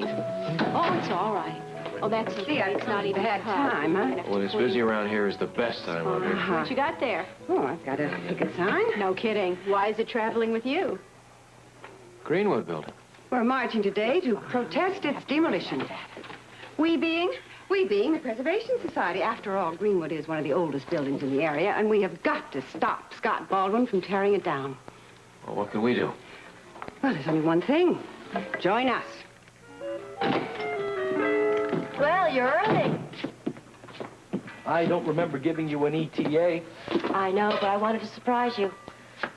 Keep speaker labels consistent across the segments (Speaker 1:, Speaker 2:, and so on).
Speaker 1: sorry. Oh, it's all right. Oh, that's okay. It's not even
Speaker 2: bad time, huh?
Speaker 3: When it's busy around here is the best time, Audrey.
Speaker 1: What you got there?
Speaker 2: Oh, I've got a picket sign.
Speaker 1: No kidding. Why is it traveling with you?
Speaker 3: Greenwood building.
Speaker 2: We're marching today to protest its demolition. We being? We being the Preservation Society. After all, Greenwood is one of the oldest buildings in the area, and we have got to stop Scott Baldwin from tearing it down.
Speaker 3: Well, what can we do?
Speaker 2: Well, there's only one thing. Join us.
Speaker 4: Well, you're early.
Speaker 5: I don't remember giving you an ETA.
Speaker 4: I know, but I wanted to surprise you.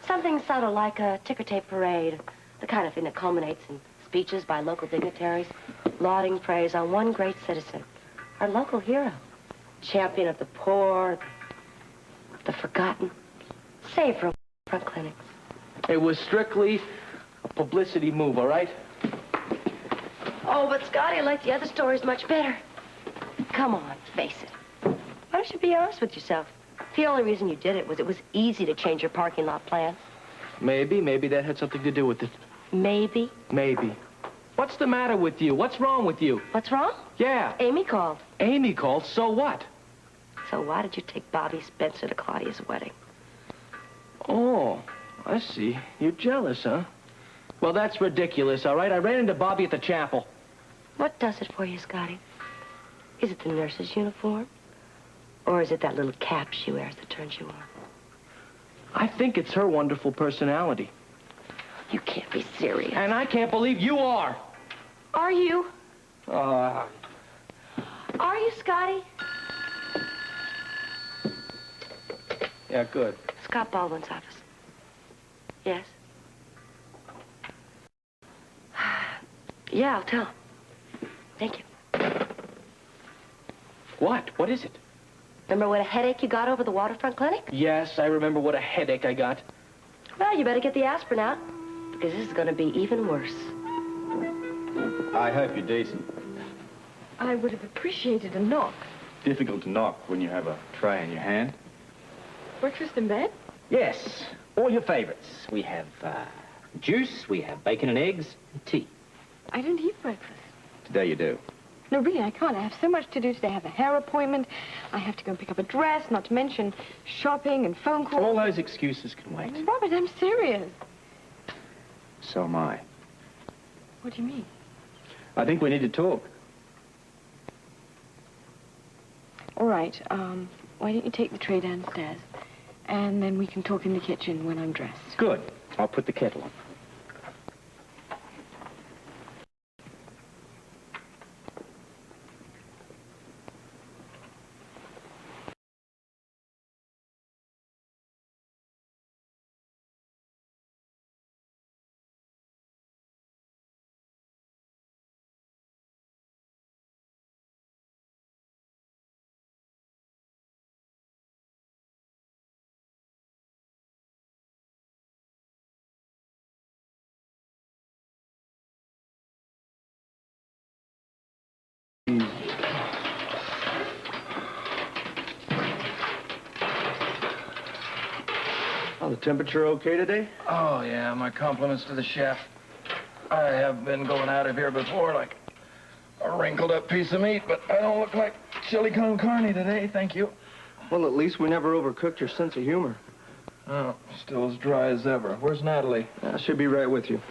Speaker 4: Something sort of like a ticker tape parade. The kind of thing that culminates in speeches by local dignitaries, lauding praise on one great citizen, our local hero, champion of the poor, the forgotten, saved from front clinics.
Speaker 5: It was strictly a publicity move, all right?
Speaker 4: Oh, but Scotty, I like the other stories much better. Come on, face it. Why don't you be honest with yourself? The only reason you did it was easy to change your parking lot plans.
Speaker 5: Maybe that had something to do with it.
Speaker 4: Maybe.
Speaker 5: Maybe. What's the matter with you? What's wrong with you?
Speaker 4: What's wrong?
Speaker 5: Yeah.
Speaker 4: Amy called.
Speaker 5: Amy called, so what?
Speaker 4: So why did you take Bobby Spencer to Claudia's wedding?
Speaker 5: Oh, I see. You're jealous, huh? Well, that's ridiculous, all right? I ran into Bobby at the chapel.
Speaker 4: What does it for you, Scotty? Is it the nurse's uniform? Or is it that little cap she wears that turns you on?
Speaker 5: I think it's her wonderful personality.
Speaker 4: You can't be serious.
Speaker 5: And I can't believe you are.
Speaker 4: Are you?
Speaker 5: Uh...
Speaker 4: Are you, Scotty?
Speaker 5: Yeah, good.
Speaker 4: Scott Baldwin's office. Yes? Yeah, I'll tell him. Thank you.
Speaker 5: What? What is it?
Speaker 4: Remember what a headache you got over the waterfront clinic?
Speaker 5: Yes, I remember what a headache I got.
Speaker 4: Well, you better get the aspirin out, because this is going to be even worse.
Speaker 6: I hope you're decent.
Speaker 1: I would have appreciated a knock.
Speaker 6: Difficult to knock when you have a tray in your hand.
Speaker 1: Breakfast in bed?
Speaker 7: Yes, all your favorites. We have juice, we have bacon and eggs, and tea.
Speaker 1: I didn't eat breakfast.
Speaker 6: Today you do.
Speaker 1: No, really, I can't. I have so much to do today. I have a hair appointment. I have to go and pick up a dress, not to mention shopping and phone calls.
Speaker 6: All those excuses can wait.
Speaker 1: Robert, I'm serious.
Speaker 6: So am I.
Speaker 1: What do you mean?
Speaker 6: I think we need to talk.
Speaker 1: All right, why don't you take the tray downstairs, and then we can talk in the kitchen when I'm dressed.
Speaker 6: Good. I'll put the kettle on.
Speaker 5: Oh, the temperature okay today?
Speaker 3: Oh, yeah, my compliments to the chef. I have been going out of here before like a wrinkled up piece of meat, but I don't look like chili con carne today, thank you.
Speaker 5: Well, at least we never overcooked your sense of humor.
Speaker 3: Oh, still as dry as ever. Where's Natalie?
Speaker 5: I should be right with you.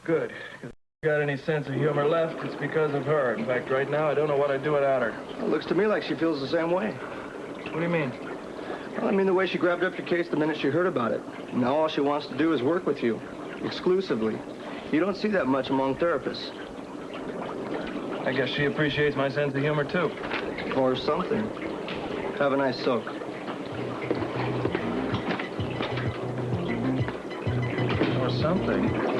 Speaker 3: Good. If you got any sense of humor left, it's because of her. In fact, right now, I don't know what I'd do without her.
Speaker 5: It looks to me like she feels the same way.
Speaker 3: What do you mean?
Speaker 5: Well, I mean the way she grabbed up your case the minute she heard about it. Now all she wants to do is work with you. Exclusively. You don't see that much among therapists.
Speaker 3: I guess she appreciates my sense of humor, too.
Speaker 5: Or something. Have a nice soak.
Speaker 3: Or something.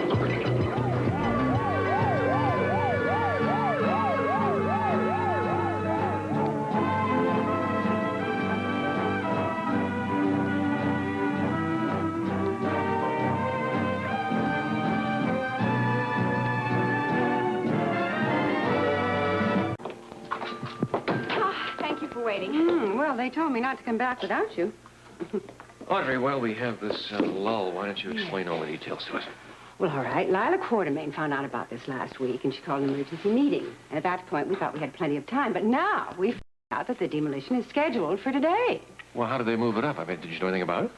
Speaker 2: Well, they told me not to come back without you.
Speaker 3: Audrey, while we have this lull, why don't you explain all the details to us?
Speaker 2: Well, all right. Lila Quartermain found out about this last week, and she called an emergency meeting. And at that point, we thought we had plenty of time. But now we found out that the demolition is scheduled for today.
Speaker 8: Well, how did they move it up? I mean, did you know anything about it?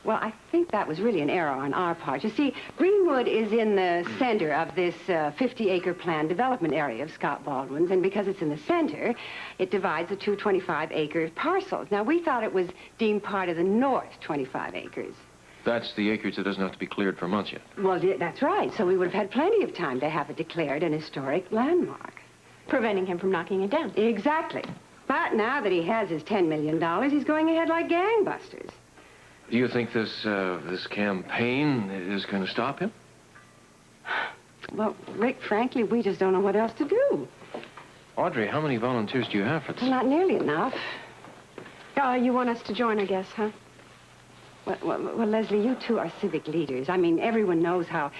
Speaker 2: Well, I think that was really an error on our part. You see, Greenwood is in the center of this 50-acre planned development area of Scott Baldwin's, and because it's in the center, it divides the two 25-acre parcels. Now, we thought it was deemed part of the north 25 acres.
Speaker 8: That's the acreage that doesn't have to be cleared for months yet.
Speaker 2: Well, that's right. So we would have had plenty of time to have it declared an historic landmark.
Speaker 1: Preventing him from knocking it down.
Speaker 2: Exactly. But now that he has his $10 million, he's going ahead like gangbusters.
Speaker 8: Do you think this campaign is going to stop him?
Speaker 2: Well, Rick, frankly, we just don't know what else to do.
Speaker 8: Audrey, how many volunteers do you have for this?
Speaker 2: Well, not nearly enough.
Speaker 1: You want us to join, I guess, huh?
Speaker 2: Well, Leslie, you two are civic leaders. I mean, everyone knows how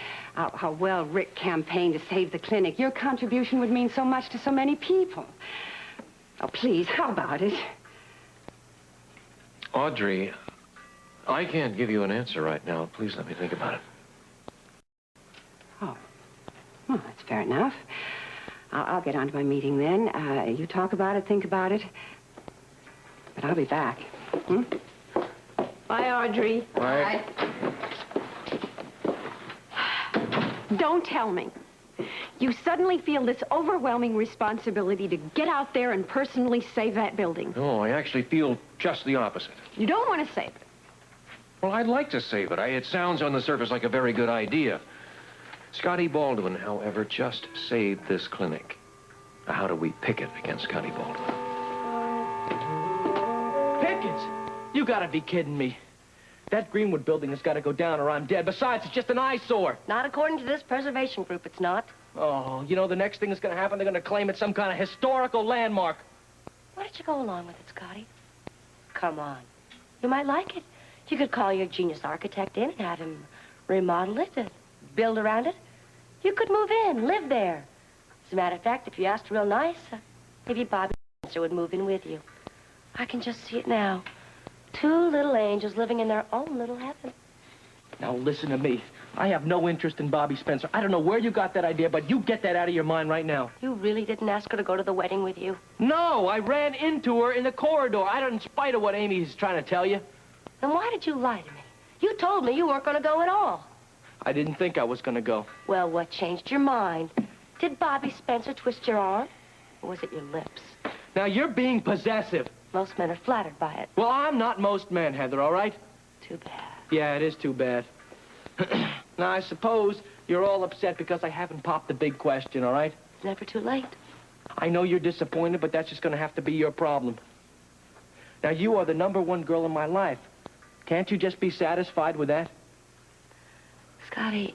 Speaker 2: well Rick campaigned to save the clinic. Your contribution would mean so much to so many people. Oh, please, how about it?
Speaker 8: Audrey, I can't give you an answer right now. Please let me think about it.
Speaker 2: Oh. Well, that's fair enough. I'll get on to my meeting then. You talk about it, think about it. But I'll be back. Hmm?
Speaker 1: Bye, Audrey.
Speaker 8: Bye.
Speaker 1: Don't tell me. You suddenly feel this overwhelming responsibility to get out there and personally save that building.
Speaker 8: No, I actually feel just the opposite.
Speaker 1: You don't want to save it.
Speaker 8: Well, I'd like to save it. It sounds on the surface like a very good idea. Scotty Baldwin, however, just saved this clinic. Now, how do we picket against Scotty Baldwin?
Speaker 3: Pickens? You gotta be kidding me. That Greenwood building has got to go down or I'm dead. Besides, it's just an eyesore.
Speaker 4: Not according to this preservation group, it's not.
Speaker 3: Oh, you know, the next thing that's going to happen, they're going to claim it's some kind of historical landmark.
Speaker 4: Why don't you go along with it, Scotty? Come on. You might like it. You could call your genius architect in and have him remodel it and build around it. You could move in, live there. As a matter of fact, if you asked real nice, maybe Bobby Spencer would move in with you. I can just see it now. Two little angels living in their own little heaven.
Speaker 3: Now, listen to me. I have no interest in Bobby Spencer. I don't know where you got that idea, but you get that out of your mind right now.
Speaker 4: You really didn't ask her to go to the wedding with you?
Speaker 3: No, I ran into her in the corridor. I don't, in spite of what Amy's trying to tell you.
Speaker 4: Then why did you lie to me? You told me you weren't going to go at all.
Speaker 3: I didn't think I was going to go.
Speaker 4: Well, what changed your mind? Did Bobby Spencer twist your arm? Or was it your lips?
Speaker 3: Now, you're being possessive.
Speaker 4: Most men are flattered by it.
Speaker 3: Well, I'm not most men, Heather, all right?
Speaker 4: Too bad.
Speaker 3: Yeah, it is too bad. Now, I suppose you're all upset because I haven't popped the big question, all right?
Speaker 4: It's never too late.
Speaker 3: I know you're disappointed, but that's just going to have to be your problem. Now, you are the #1 girl in my life. Can't you just be satisfied with that?
Speaker 4: Scotty,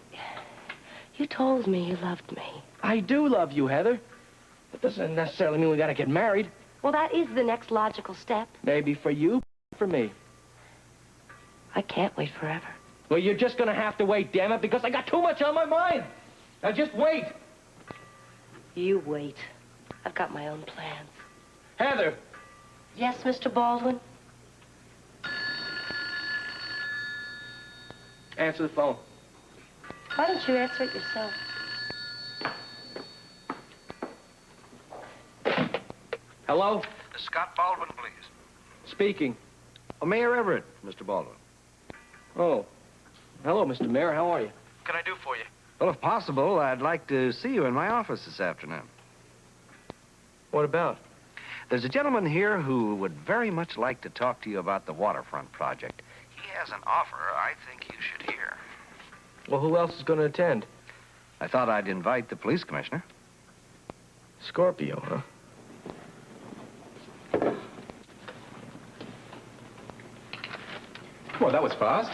Speaker 4: you told me you loved me.
Speaker 3: I do love you, Heather. That doesn't necessarily mean we got to get married.
Speaker 4: Well, that is the next logical step.
Speaker 3: Maybe for you, for me.
Speaker 4: I can't wait forever.
Speaker 3: Well, you're just going to have to wait, damn it, because I got too much on my mind. Now, just wait.
Speaker 4: You wait. I've got my own plans.
Speaker 3: Heather.
Speaker 4: Yes, Mr. Baldwin?
Speaker 3: Answer the phone.
Speaker 4: Why don't you answer it yourself?
Speaker 3: Hello?
Speaker 9: Scott Baldwin, please.
Speaker 3: Speaking.
Speaker 9: Oh, Mayor Everett, Mr. Baldwin.
Speaker 3: Oh. Hello, Mr. Mayor. How are you?
Speaker 9: What can I do for you? Well, if possible, I'd like to see you in my office this afternoon.
Speaker 3: What about?
Speaker 9: There's a gentleman here who would very much like to talk to you about the waterfront project. He has an offer I think you should hear.
Speaker 3: Well, who else is going to attend?
Speaker 9: I thought I'd invite the police commissioner.
Speaker 3: Scorpio, huh?
Speaker 6: Well, that was fast.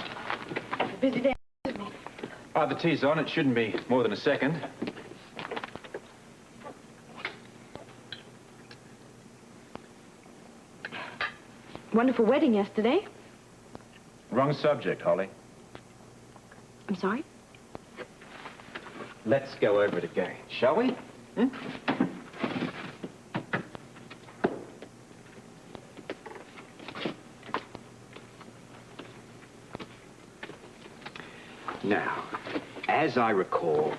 Speaker 1: Busy day.
Speaker 6: The tea's on. It shouldn't be more than a second.
Speaker 1: Wonderful wedding yesterday.
Speaker 6: Wrong subject, Holly.
Speaker 1: I'm sorry?
Speaker 6: Let's go over it again, shall we? Hmm? Now, as
Speaker 7: as I recall,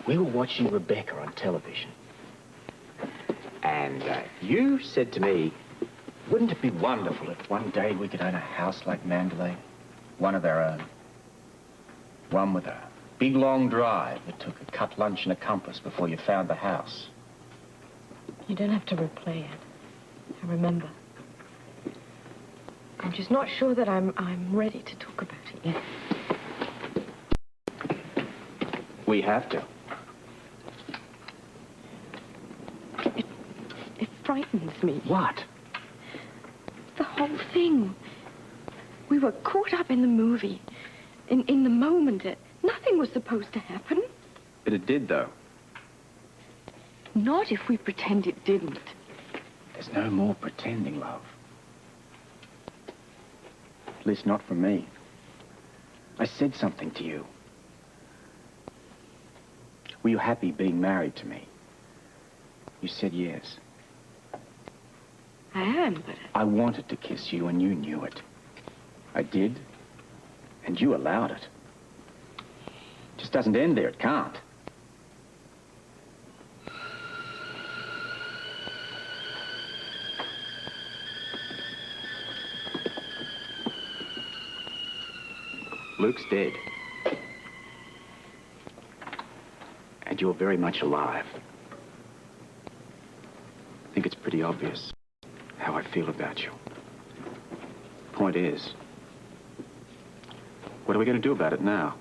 Speaker 7: we were watching Rebecca on television. And you said to me, wouldn't it be wonderful if one day we could own a house like Mandalay? One of our own. One with a big long drive that took a cut lunch and a compass before you found the house.
Speaker 1: You don't have to replay it. I remember. I'm just not sure that I'm ready to talk about it yet.
Speaker 7: We have to.
Speaker 1: It frightens me.
Speaker 7: What?
Speaker 1: The whole thing. We were caught up in the movie. In the moment. Nothing was supposed to happen.
Speaker 7: But it did, though.
Speaker 1: Not if we pretend it didn't.
Speaker 7: There's no more pretending, love. At least not from me. I said something to you. Were you happy being married to me? You said yes.
Speaker 1: I am, but...
Speaker 7: I wanted to kiss you, and you knew it. I did, and you allowed it. It just doesn't end there. It can't. Luke's dead. And you're very much alive. I think it's pretty obvious how I feel about you. Point is, what are we going to do about it now?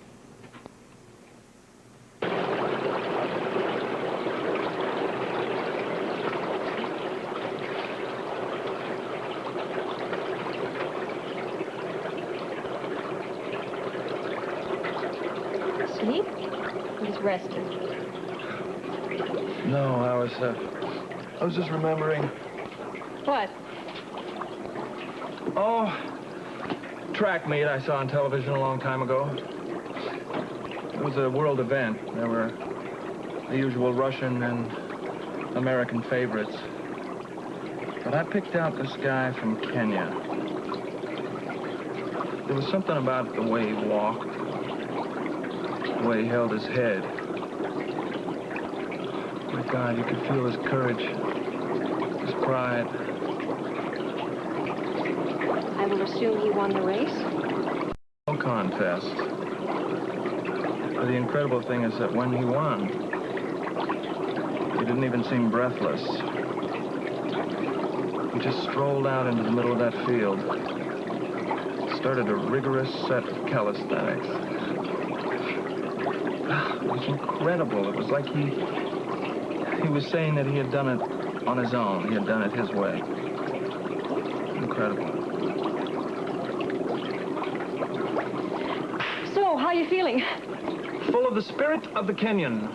Speaker 1: Sleep? He's resting.
Speaker 3: No, I was just remembering.
Speaker 1: What?
Speaker 3: Oh, track meet I saw on television a long time ago. It was a world event. There were the usual Russian and American favorites. But I picked out this guy from Kenya. There was something about the way he walked, the way he held his head. My God, you could feel his courage, his pride.
Speaker 1: I will assume he won the race?
Speaker 3: No contest. But the incredible thing is that when he won, he didn't even seem breathless. He just strolled out into the middle of that field, started a rigorous set of calisthenics. It was incredible. It was like he was saying that he had done it on his own. He had done it his way. Incredible.
Speaker 1: So, how are you feeling?
Speaker 3: Full of the spirit of the Kenyan.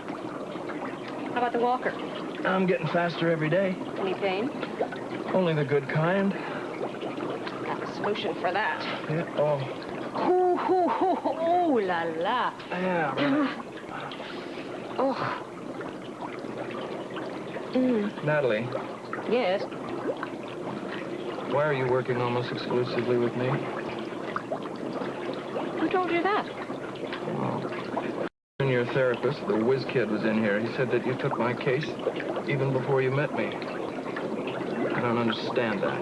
Speaker 1: How about the walker?
Speaker 3: I'm getting faster every day.
Speaker 1: Any pain?
Speaker 3: Only the good kind.
Speaker 1: I have a solution for that.
Speaker 3: Yeah, oh.
Speaker 1: Hoo, hoo, hoo, hoo, ooh la la.
Speaker 3: Yeah, right.
Speaker 1: Oh.
Speaker 3: Natalie,
Speaker 1: Yes?
Speaker 3: why are you working almost exclusively with me?
Speaker 1: Who told you that?
Speaker 3: Your therapist, the whiz kid, was in here. He said that you took my case even before you met me. I don't understand that.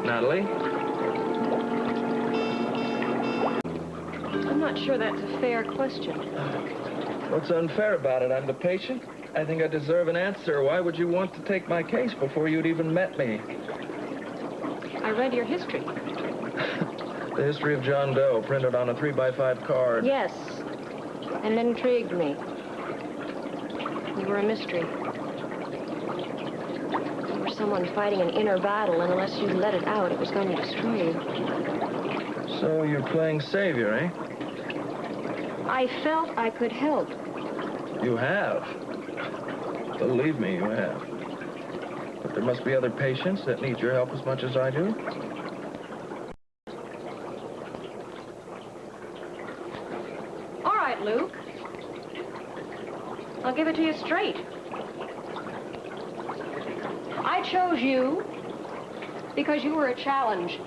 Speaker 3: Natalie?
Speaker 1: I'm not sure that's a fair question.
Speaker 3: What's unfair about it? I'm the patient. I think I deserve an answer. Why would you want to take my case before you'd even met me?
Speaker 1: I read your history.
Speaker 3: The history of John Doe, printed on a 3x5 card.
Speaker 1: Yes. And it intrigued me. You were a mystery. You were someone fighting an inner battle, and unless you let it out, it was going to destroy you.
Speaker 3: So you're playing savior, eh?
Speaker 1: I felt I could help.
Speaker 3: You have. Believe me, you have. But there must be other patients that need your help as much as I do.
Speaker 1: All right, Luke. I'll give it to you straight. I chose you because you were a challenge.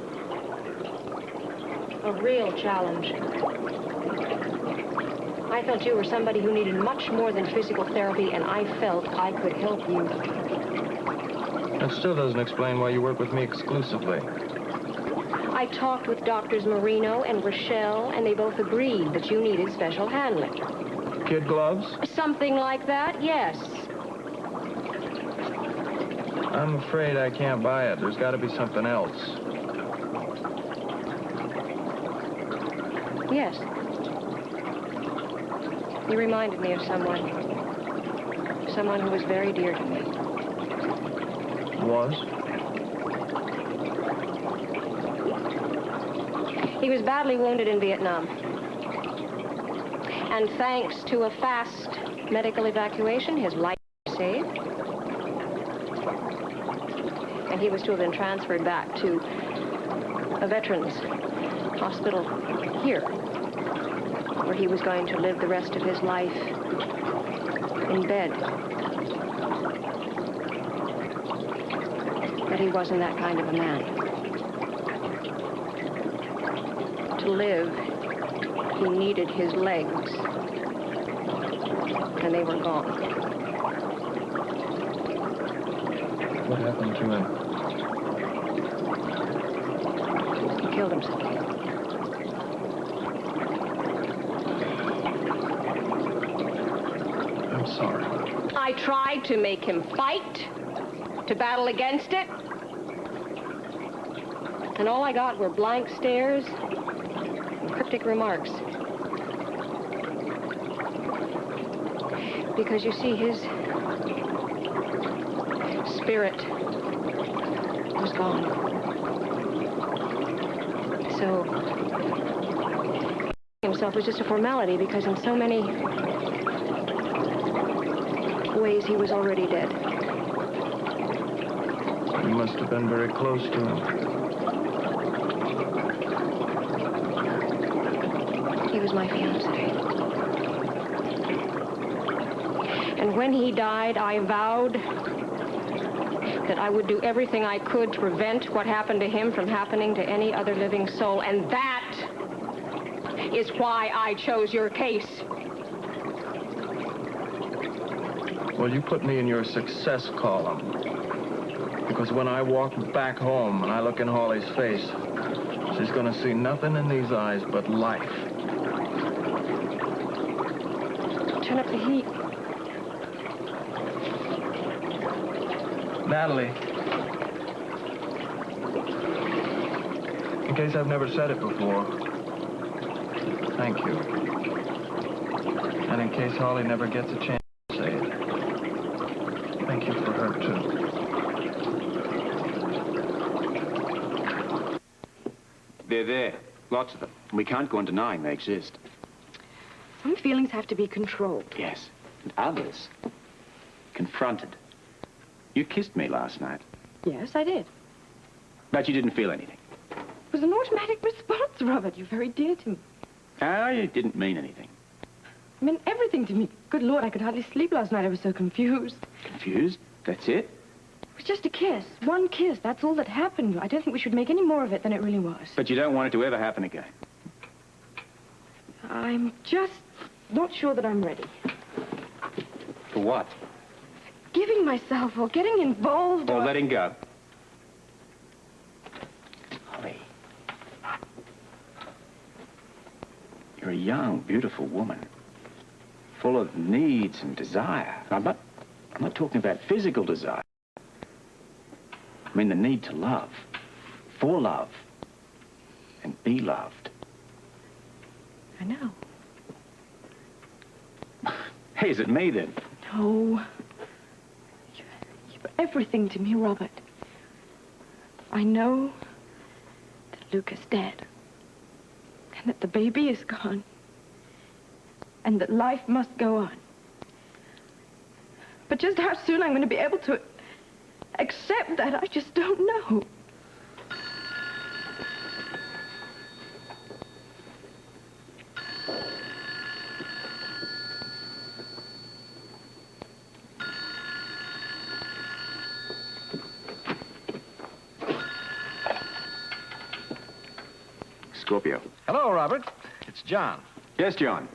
Speaker 1: A real challenge. I felt you were somebody who needed much more than physical therapy, and I felt I could help you.
Speaker 3: That still doesn't explain why you work with me exclusively.
Speaker 1: I talked with Doctors Marino and Rochelle, and they both agreed that you needed special handling.
Speaker 3: Kid gloves?
Speaker 1: Something like that, yes.
Speaker 3: I'm afraid I can't buy it. There's got to be something else.
Speaker 1: Yes. You reminded me of someone. Someone who was very dear to me.
Speaker 3: Was?
Speaker 1: He was badly wounded in Vietnam. And thanks to a fast medical evacuation, his life was saved. And he was to have been transferred back to a veterans hospital here, where he was going to live the rest of his life in bed. But he wasn't that kind of a man. To live, he needed his legs, and they were gone.
Speaker 3: What happened to him?
Speaker 1: He killed himself.
Speaker 3: I'm sorry.
Speaker 1: I tried to make him fight, to battle against it. And all I got were blank stares and cryptic remarks. Because you see, his spirit was gone. So, himself was just a formality, because in so many ways he was already dead.
Speaker 3: You must have been very close to him.
Speaker 1: He was my fiancé. And when he died, I vowed that I would do everything I could to prevent what happened to him from happening to any other living soul. And that is why I chose your case.
Speaker 3: Well, you put me in your success column. Because when I walk back home and I look in Holly's face, she's going to see nothing in these eyes but life.
Speaker 1: Turn up the heat.
Speaker 3: Natalie. In case I've never said it before, thank you. And in case Holly never gets a chance to say it, thank you for her, too.
Speaker 6: They're there. Lots of them. We can't go on denying they exist.
Speaker 1: Some feelings have to be controlled.
Speaker 6: Yes. And others confronted. You kissed me last night.
Speaker 1: Yes, I did.
Speaker 6: But you didn't feel anything.
Speaker 1: It was an automatic response, Robert. You're very dear to me.
Speaker 6: Oh, you didn't mean anything.
Speaker 1: It meant everything to me. Good Lord, I could hardly sleep last night. I was so confused.
Speaker 6: Confused? That's it?
Speaker 1: It was just a kiss. One kiss. That's all that happened. I don't think we should make any more of it than it really was.
Speaker 6: But you don't want it to ever happen again.
Speaker 1: I'm just not sure that I'm ready.
Speaker 6: For what?
Speaker 1: Giving myself or getting involved
Speaker 6: Or letting go. Holly. You're a young, beautiful woman. Full of needs and desire. I'm not talking about physical desire. I mean the need to love. For love. And be loved.
Speaker 1: I know.
Speaker 6: Hey, is it me then?
Speaker 1: No. You're everything to me, Robert. I know that Luke is dead. And that the baby is gone. And that life must go on. But just how soon I'm going to be able to accept that, I just don't know.
Speaker 6: Scorpio.
Speaker 9: Hello, Robert. It's John.
Speaker 6: Yes, John.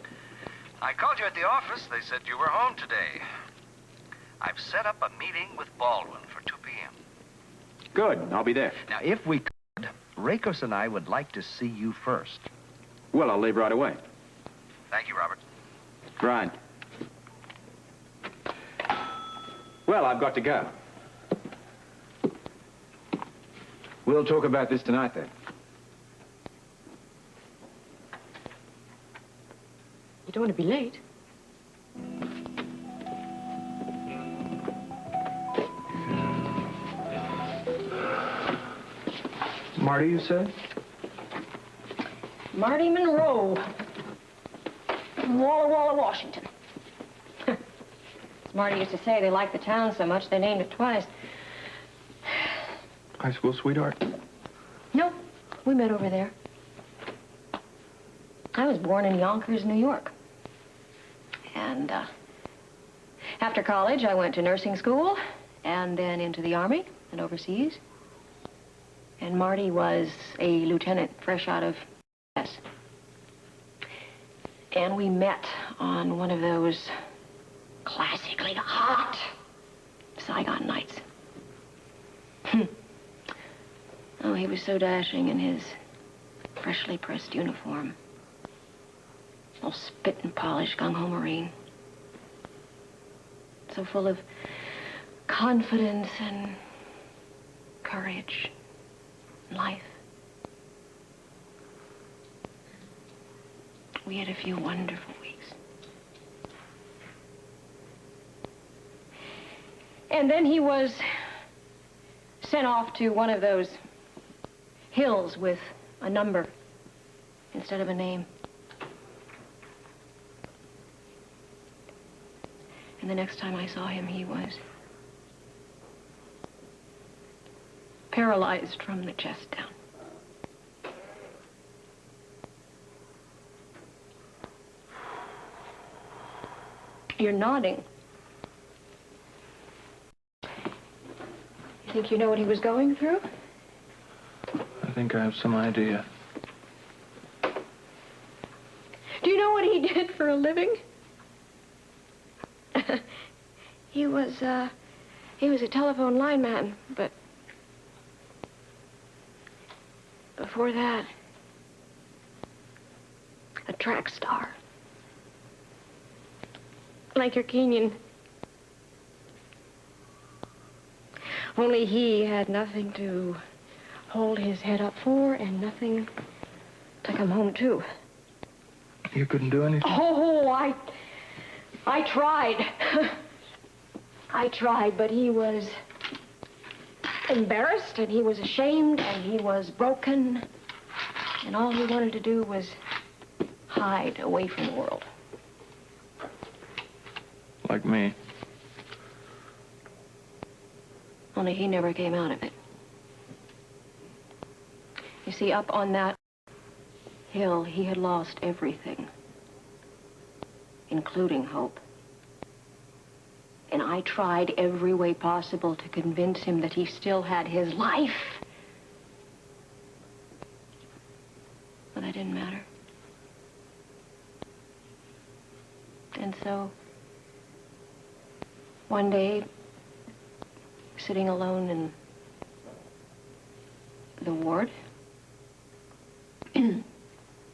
Speaker 9: I called you at the office. They said you were home today. I've set up a meeting with Baldwin for 2 p.m.
Speaker 6: Good. I'll be there.
Speaker 9: Now, if we could, Rakos and I would like to see you first.
Speaker 6: Well, I'll leave right away.
Speaker 9: Thank you, Robert.
Speaker 6: Right. Well, I've got to go. We'll talk about this tonight, then.
Speaker 4: You don't want to be late.
Speaker 3: Marty, you said?
Speaker 1: Marty Monroe. From Walla Walla, Washington. As Marty used to say, they liked the town so much they named it twice.
Speaker 3: High school sweetheart?
Speaker 1: No, we met over there. I was born in Yonkers, New York. And after college, I went to nursing school and then into the Army and overseas. And Marty was a lieutenant fresh out of S. And we met on one of those classically hot Saigon nights. Oh, he was so dashing in his freshly pressed uniform. All spit and polish, gung-ho Marine. So full of confidence and courage and life. We had a few wonderful weeks. And then he was sent off to one of those hills with a number instead of a name. And the next time I saw him, he was paralyzed from the chest down. You're nodding. You think you know what he was going through?
Speaker 3: I think I have some idea.
Speaker 1: Do you know what he did for a living? He was a telephone lineman, but before that, a track star. Like your Kenyan. Only he had nothing to hold his head up for and nothing to come home to.
Speaker 3: You couldn't do anything?
Speaker 1: Oh, I tried. I tried, but he was embarrassed, and he was ashamed, and he was broken. And all he wanted to do was hide away from the world.
Speaker 3: Like me.
Speaker 1: Only he never came out of it. You see, up on that hill, he had lost everything, including hope. And I tried every way possible to convince him that he still had his life. But that didn't matter. And so, one day, sitting alone in the ward,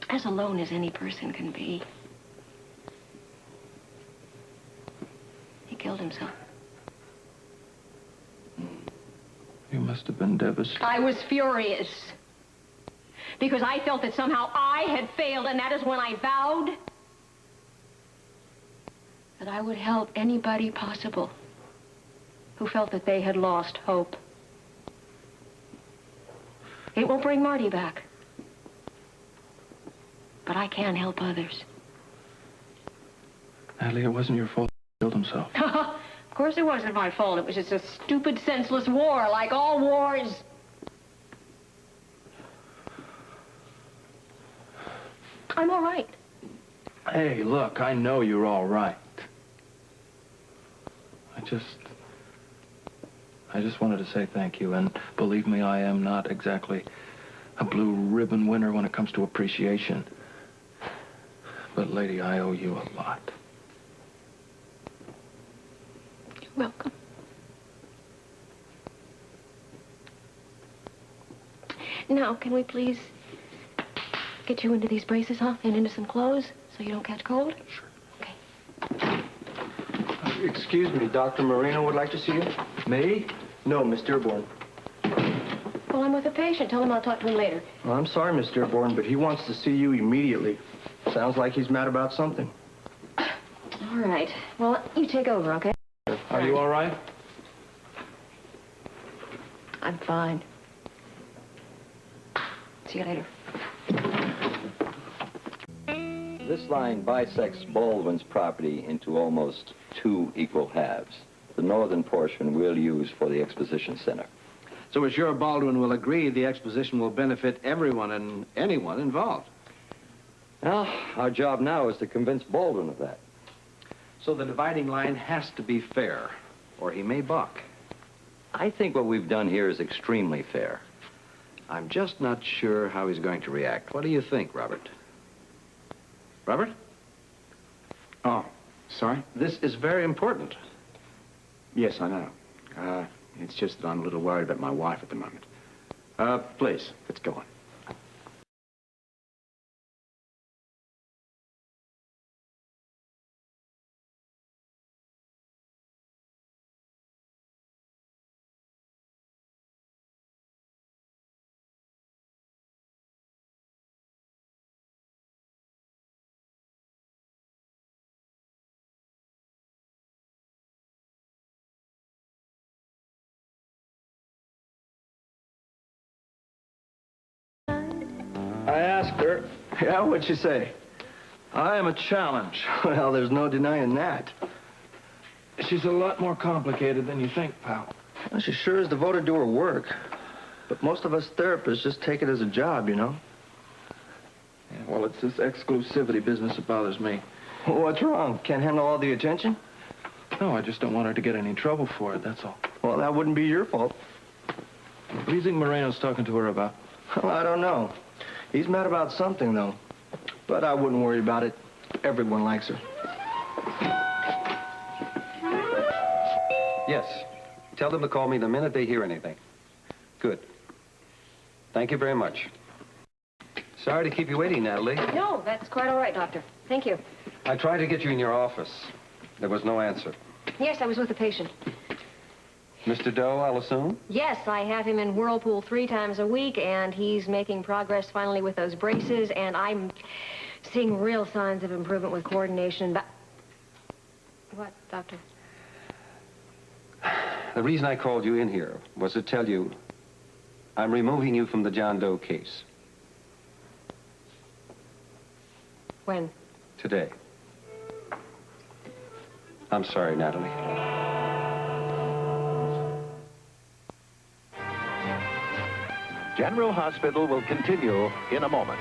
Speaker 1: as alone as any person can be, he killed himself.
Speaker 3: You must have been devastated.
Speaker 1: I was furious. Because I felt that somehow I had failed, and that is when I vowed that I would help anybody possible who felt that they had lost hope. It won't bring Marty back. But I can help others.
Speaker 3: Natalie, it wasn't your fault he killed himself.
Speaker 1: Of course it wasn't my fault. It was just a stupid, senseless war, like all wars. I'm all right.
Speaker 3: Hey, look, I know you're all right. I just wanted to say thank you, and believe me, I am not exactly a blue ribbon winner when it comes to appreciation. But, lady, I owe you a lot.
Speaker 1: You're welcome. Now, can we please get you into these braces, huh? And into some clothes so you don't catch cold?
Speaker 3: Sure.
Speaker 1: Okay.
Speaker 5: Excuse me, Dr. Moreno would like to see you.
Speaker 3: Me?
Speaker 5: No, Miss Dearborn.
Speaker 1: Well, I'm with a patient. Tell him I'll talk to him later.
Speaker 5: Well, I'm sorry, Miss Dearborn, but he wants to see you immediately. Sounds like he's mad about something.
Speaker 1: All right. Well, you take over, okay?
Speaker 3: Are you all right?
Speaker 1: I'm fine. See you later.
Speaker 10: This line bisects Baldwin's property into almost 2 equal halves. The northern portion we'll use for the exposition center.
Speaker 9: So we're sure Baldwin will agree the exposition will benefit everyone and anyone involved.
Speaker 10: Well, our job now is to convince Baldwin of that.
Speaker 9: So the dividing line has to be fair, or he may balk.
Speaker 10: I think what we've done here is extremely fair.
Speaker 9: I'm just not sure how he's going to react. What do you think, Robert? Robert?
Speaker 6: Oh, sorry?
Speaker 9: This is very important.
Speaker 6: Yes, I know. It's just that I'm a little worried about my wife at the moment. Please, let's go on.
Speaker 5: I asked her. Yeah, what'd she say?
Speaker 3: I am a challenge.
Speaker 5: Well, there's no denying that.
Speaker 3: She's a lot more complicated than you think, pal.
Speaker 5: Well, she sure is devoted to her work. But most of us therapists just take it as a job, you know?
Speaker 3: Yeah, well, it's this exclusivity business that bothers me.
Speaker 5: What's wrong? Can't handle all the attention?
Speaker 3: No, I just don't want her to get any trouble for it, that's all.
Speaker 5: Well, that wouldn't be your fault.
Speaker 3: What do you think Moreno's talking to her about?
Speaker 5: Well, I don't know. He's mad about something, though. But I wouldn't worry about it. Everyone likes her.
Speaker 11: Yes. Tell them to call me the minute they hear anything. Good. Thank you very much. Sorry to keep you waiting, Natalie.
Speaker 1: No, that's quite all right, Doctor. Thank you.
Speaker 11: I tried to get you in your office. There was no answer.
Speaker 1: Yes, I was with a patient.
Speaker 11: Mr. Doe, I'll assume?
Speaker 1: Yes, I have him in Whirlpool 3 times a week, and he's making progress finally with those braces, and I'm seeing real signs of improvement with coordination. What, Doctor?
Speaker 11: The reason I called you in here was to tell you I'm removing you from the John Doe case.
Speaker 1: When?
Speaker 11: Today. I'm sorry, Natalie.
Speaker 12: General Hospital will continue in a moment.